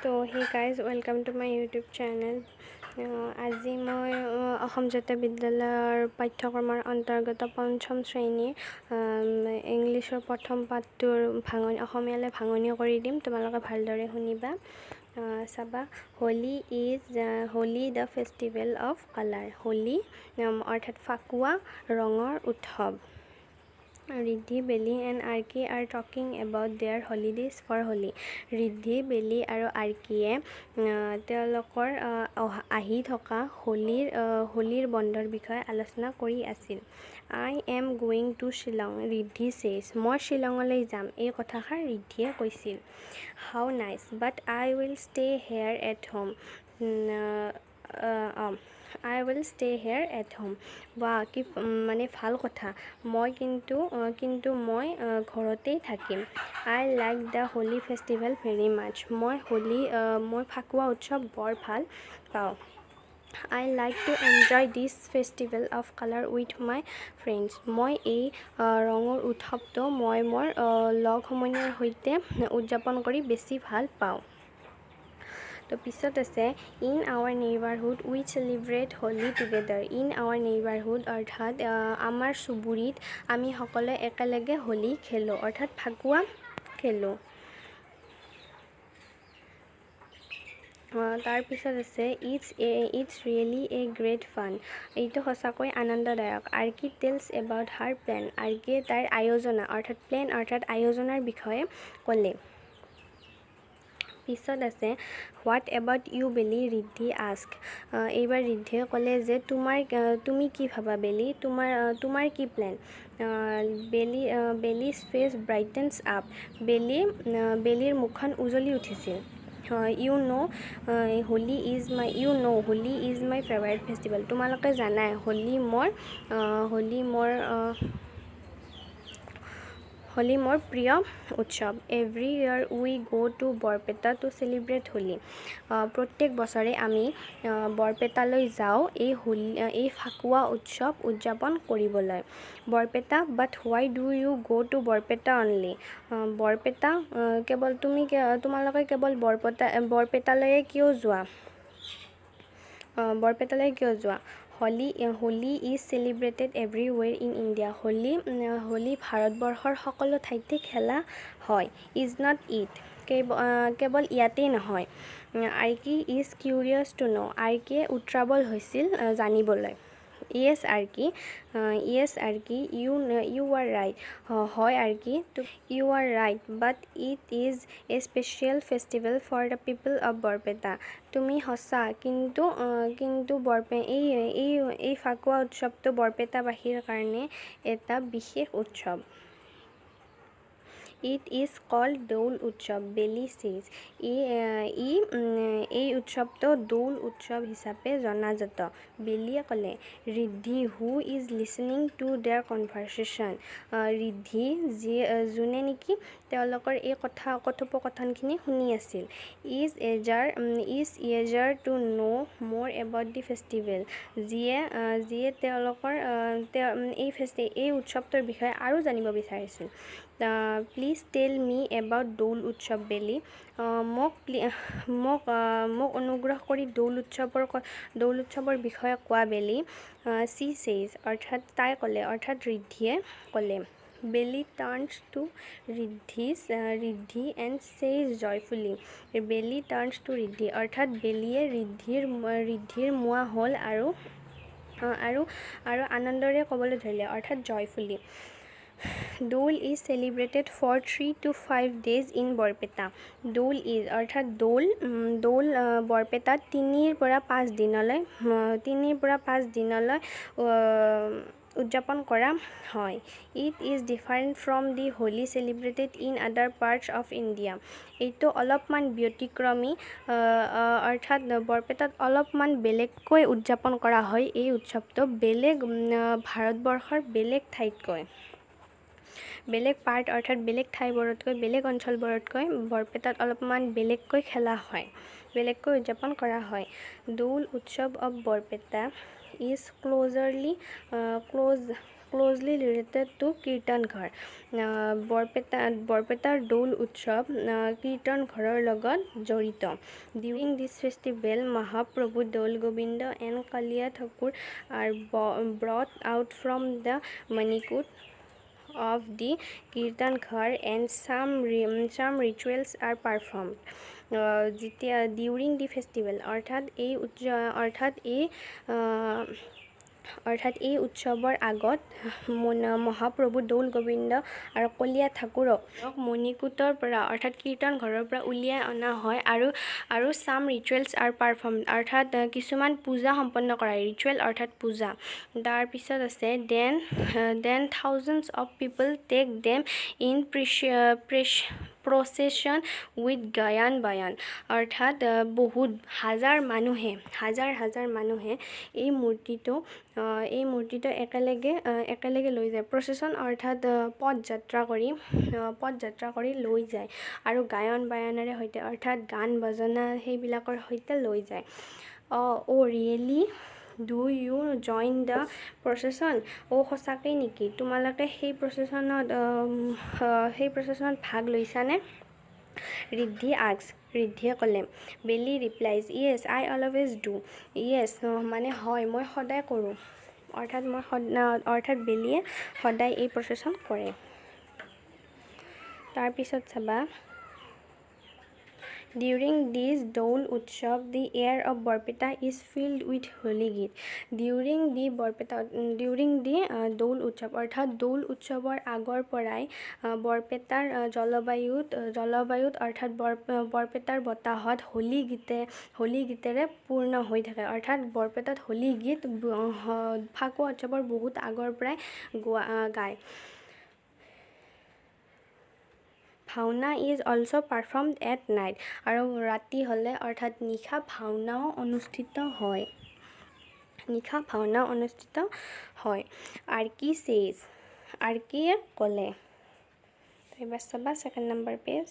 তো hey guys welcome to my YouTube channel. আজি মই অসম জাতীয় বিদ্যালয়ৰ পাঠ্যক্ৰমৰ অন্তৰ্গত পঞ্চম শ্ৰেণীৰ ইংলিছৰ প্ৰথম পাঠটোৰ অসমীয়ালৈ ভাঙনি কৰি দিম। তোমালোকে ভালদৰে শুনিবা। চাবা, Holi the festival of colour. Holi অৰ্থাৎ ফাকুৱা ৰঙৰ উৎসৱ। Riddhi, Beli and Archie are talking about their holidays for Holi. Riddhi, Beli আৰু আৰ্কিয়ে তেওঁলোকৰ আহি থকা হোলীৰ বন্ধৰ বিষয়ে আলোচনা কৰি আছিল। I am going to Shillong, Riddhi says. মই শ্বিলঙলৈ যাম, এই কথাষাৰ ৰিদ্ধিয়ে কৈছিল। How nice, but I will stay here at home. বা কি মানে ভাল কথা, মই কিন্তু মই ঘৰতেই থাকিম। I like the Holi festival very much. মই ফাকুৱা উৎসৱ বৰ ভাল পাওঁ। I like to enjoy this festival of colour with my friends. মই এই ৰঙৰ উৎসৱটো মই মোৰ লগ সমনীয়াৰ সৈতে উদযাপন কৰি বেছি ভাল পাওঁ। তো পিছত আছে, in our neighbourhood we celebrate Holi together. In our neighbourhood অৰ্থাৎ আমাৰ চুবুৰীত আমি সকলোৱে একেলগে হোলী খেলোঁ, অৰ্থাৎ ফাকুৱা খেলোঁ। তাৰপিছত আছে, ইটছ ৰিয়েলি এ গ্ৰেট ফান। এইটো সঁচাকৈ আনন্দদায়ক। Arki tales about her plan. আৰ্কিয়ে তাইৰ আয়োজনাৰ বিষয়ে ক'লে। পিছত আছে, হোৱাট এবাউট ইউ বেলি, ৰিদ্ধি আস্ক। এইবাৰ ৰিদ্ধিয়ে ক'লে যে তুমি কি ভাবা বেলি, তোমাৰ কি plan. Beli's face brightens up. বেলিৰ মুখখন উজলি উঠিছিল। You know' Holi is my favourite festival. তোমালোকে জানাই হোলী মোৰ প্ৰিয় উৎসৱ। Every year we go' to Barpeta to celebrate Holi. প্ৰত্যেক বছৰে আমি বৰপেটালৈ যাওঁ এই ফাকুৱা উৎসৱ উদযাপন কৰিবলৈ। Barpeta, but why do you go' to Barpeta only. Barpeta তোমালোকে কেৱল বৰপেটালৈয়ে কিয় যোৱা। Holi is celebrated everywhere in India. Holi ভাৰতবৰ্ষৰ সকলো ঠাইতে খেলা হয়। ইজ নট ইট, কেৱল ইয়াতেই নহয়। Archie is curious to know'. আৰ্কিয়ে উত্ৰাৱল হৈছিল জানিবলৈ। Yes Archie, you are right. হয় Archie, you are right, but it is a special festival for the people of Barpeta. তুমি সঁচা, কিন্তু এই ফাকুৱা উৎসৱটো বৰপেটাবাসীৰ কাৰণে এটা বিশেষ উৎসৱ। ইট ইজ কল্ড দৌল উৎসৱ, বেলি ছেইজ। এই উৎসৱটো দৌল উৎসৱ হিচাপে জনাজাত, বেলিয়ে ক'লে। Riddhi, who is listening to their conversation. Riddhi, যোনে নেকি তেওঁলোকৰ এই কথোপকথনখিনি শুনি আছিল। ইজ ইয়েজাৰ টু ন' মোৰ এবাউট দি ফেষ্টিভেল। যিয়ে তেওঁলোকৰ এই উৎসৱটোৰ বিষয়ে আৰু জানিব বিচাৰিছিল। প্লিজ টেল মি এবাউট দৌল উৎসৱ বেলি। মোক অনুগ্ৰহ কৰি দৌল উৎসৱৰ বিষয়ে কোৱা বেলি। চি ছেইজ, অৰ্থাৎ তাই ক'লে, অৰ্থাৎ ৰিদ্ধিয়ে ক'লে। Beli turns to Riddhi and says joyfully. Beli turns to Riddhi, অৰ্থাৎ বেলিয়ে ৰিদ্ধিৰ মুৱা হ'ল আৰু আনন্দৰে ক'বলৈ ধৰিলে, অৰ্থাৎ জয়ফুলি। Doul is celebrated for 3 to 5 days in Barpeta. Doul is, অৰ্থাৎ দৌল বৰপেটাত 3 পৰা 5 দিনলৈ উদযাপন কৰা হয়। It is different from the Holi celebrated in আদাৰ পাৰ্টছ অফ ইণ্ডিয়া। এইটো অলপমান ব্যতিক্ৰমী, অৰ্থাৎ বৰপেটাত অলপমান বেলেগকৈ উদযাপন কৰা হয় এই উৎসৱটো ভাৰতবৰ্ষৰ বেলেগ ঠাইতকৈ। বেলেগ পাৰ্ট অৰ্থাৎ বেলেগ ঠাইবোৰতকৈ, বেলেগ অঞ্চলবোৰতকৈ বৰপেটাত অলপমান বেলেগকৈ উদযাপন কৰা হয়। দৌল উৎসৱ of Barpeta is closely related to Kirtan Ghar বৰপেটাৰ দৌল উৎসৱ কীৰ্তন ঘৰৰ লগত জড়িত during this festival Mahaprabhu Doul Gobinda and Kaliya Thakur are brought out from the Manikut of the Kirtan Ghar and some rituals are performed during the festival অৰ্থাৎ এই উৎসৱৰ আগত মহাপ্ৰভু দৌল গোবিন্দ আৰু কলীয়া ঠাকুৰক মণিকূটৰ পৰা অৰ্থাৎ কীৰ্তন ঘৰৰ পৰা উলিয়াই অনা হয় আৰু সাম ৰিচুৱেলছ আৰ পাৰফৰ্ম অৰ্থাৎ কিছুমান পূজা সম্পন্ন কৰা ৰিচুৱেল অৰ্থাৎ পূজা তাৰপিছত আছে then thousands of people take them in procession with gayan bayan অৰ্থাৎ বহুত হাজাৰ মানুহে এই মূৰ্তিটো একেলগে লৈ যায় প্ৰচেশ্যন অৰ্থাৎ পদযাত্ৰা কৰি লৈ যায় আৰু গায়ন বায়নেৰে সৈতে অৰ্থাৎ গান বাজনা সেইবিলাকৰ সৈতে লৈ যায় really do you join the procession সঁচাকৈ নেকি তোমালোকে সেই প্ৰচেশ্যনত ভাগ লৈছানে ৰিদ্ধিয়ে ক'লে বেলি ৰিপ্লাইজ য়েছ আই অলৱেজ ডু য়েছ মানে হয় মই সদায় কৰোঁ অৰ্থাৎ বেলিয়ে সদায় এই প্ৰচেশ্যন কৰে তাৰপিছত চাবা During this Dole Utsav, the air of Barpeta is filled with holy git. During the Dole Utsav, অৰ্থাৎ দৌল উৎসৱৰ আগৰ পৰাই বৰপেটাৰ জলবায়ুত অৰ্থাৎ বৰপেটাৰ বতাহত হোলী গীতেৰে পূৰ্ণ হৈ থাকে অৰ্থাৎ বৰপেটাত হোলী গীত ফাকুৱা উৎসৱৰ বহুত আগৰ পৰাই গায় ভাওনা ইজ অলছ' পাৰফৰ্মড এট নাইট আৰু ৰাতি হ'লে অৰ্থাৎ নিশা ভাওনাও অনুষ্ঠিত হয় আৰ্কিয়ে ক'লে এইবাৰ চাবা second number page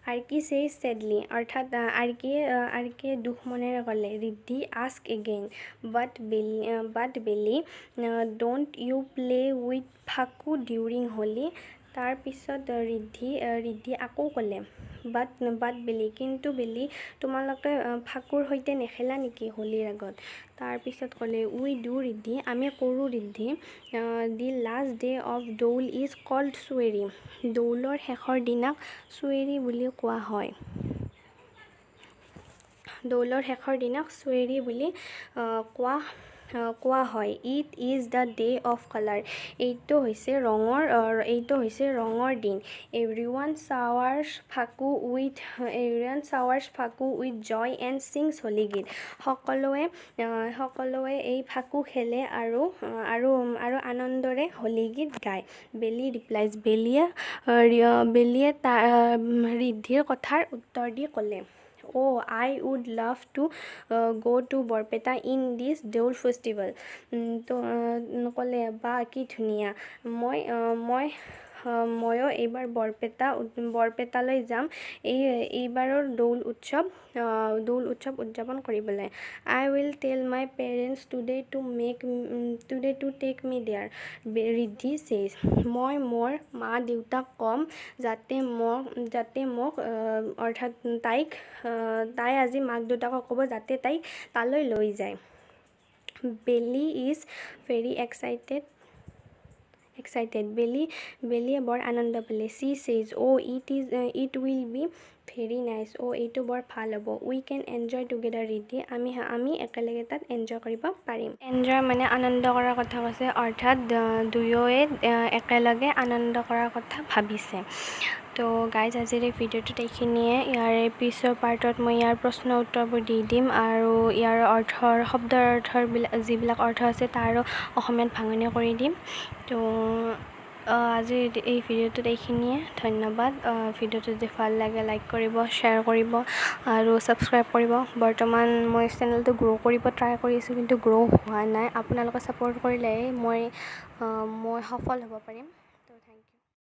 Archie says sadly অৰ্থাৎ আৰ্কিয়ে দুখ মনেৰে ক'লে Riddhi ask again but Belly don't you play with Faku during Holi তাৰপিছত ৰিদ্ধি আকৌ ক'লে বাট বেলি কিন্তু বেলি তোমালোকে ফাকুৰ সৈতে নেখেলা নেকি হোলীৰ আগত তাৰপিছত ক'লে উই ডু ৰিদ্ধি আমি কৰোঁ Riddhi the last day of Doul is called Suweri দৌলৰ শেষৰ দিনাক চুৱেৰী বুলি কোৱা হয় it is the day of colour এইটো হৈছে ৰঙৰ দিন everyone showers phaku with joy and sings Holi গীত সকলোৱে এই ফাকু খেলে আৰু আনন্দৰে হোলী গীত গায় বেলি ৰিপ্লাইজ বেলিয়ে ৰিদ্ধিৰ কথাৰ উত্তৰ দি ক'লে I would love to go to Barpeta in this Dole festival তো ক'লে বা কি ধুনীয়া ময়ো এইবাৰ বৰপেটালৈ যাম এইবাৰৰ দৌল উৎসৱ উদযাপন কৰিবলৈ I will tell my parents today to take me there Riddhi says মই মোৰ মা দেউতাক ক'ম যাতে মোক অৰ্থাৎ তাই আজি মাক দেউতাকক ক'ব যাতে তাইক তালৈ লৈ যায় বেলি ইজ ভেৰি এক্সাইটেড বেলিয়ে বৰ আনন্দ পালে চি চেজ it will be very nice এইটো বৰ ভাল হ'ব we can enjoy together Riddhi আমি একেলগে তাত এনজয় কৰিব পাৰিম এনজয় মানে আনন্দ কৰাৰ কথা কৈছে অৰ্থাৎ দুয়োৱে একেলগে আনন্দ কৰাৰ কথা ভাবিছে তো গাইজ আজিৰ এই ভিডিঅ'টোত এইখিনিয়ে ইয়াৰে পিছৰ পাৰ্টত মই ইয়াৰ প্ৰশ্ন উত্তৰবোৰ দি দিম আৰু ইয়াৰ শব্দৰ যিবিলাক অৰ্থ আছে তাৰো অসমীয়াত ভাঙনি কৰি দিম তো আজিৰ এই ভিডিঅ'টোত এইখিনিয়ে ধন্যবাদ ভিডিঅ'টো যদি ভাল লাগে লাইক কৰিব শ্বেয়াৰ কৰিব আৰু ছাবস্ক্ৰাইব কৰিব বৰ্তমান মই চেনেলটো গ্ৰ' কৰিব ট্ৰাই কৰি আছোঁ কিন্তু গ্ৰ' হোৱা নাই আপোনালোকে ছাপোৰ্ট কৰিলেহে মই সফল হ'ব পাৰিম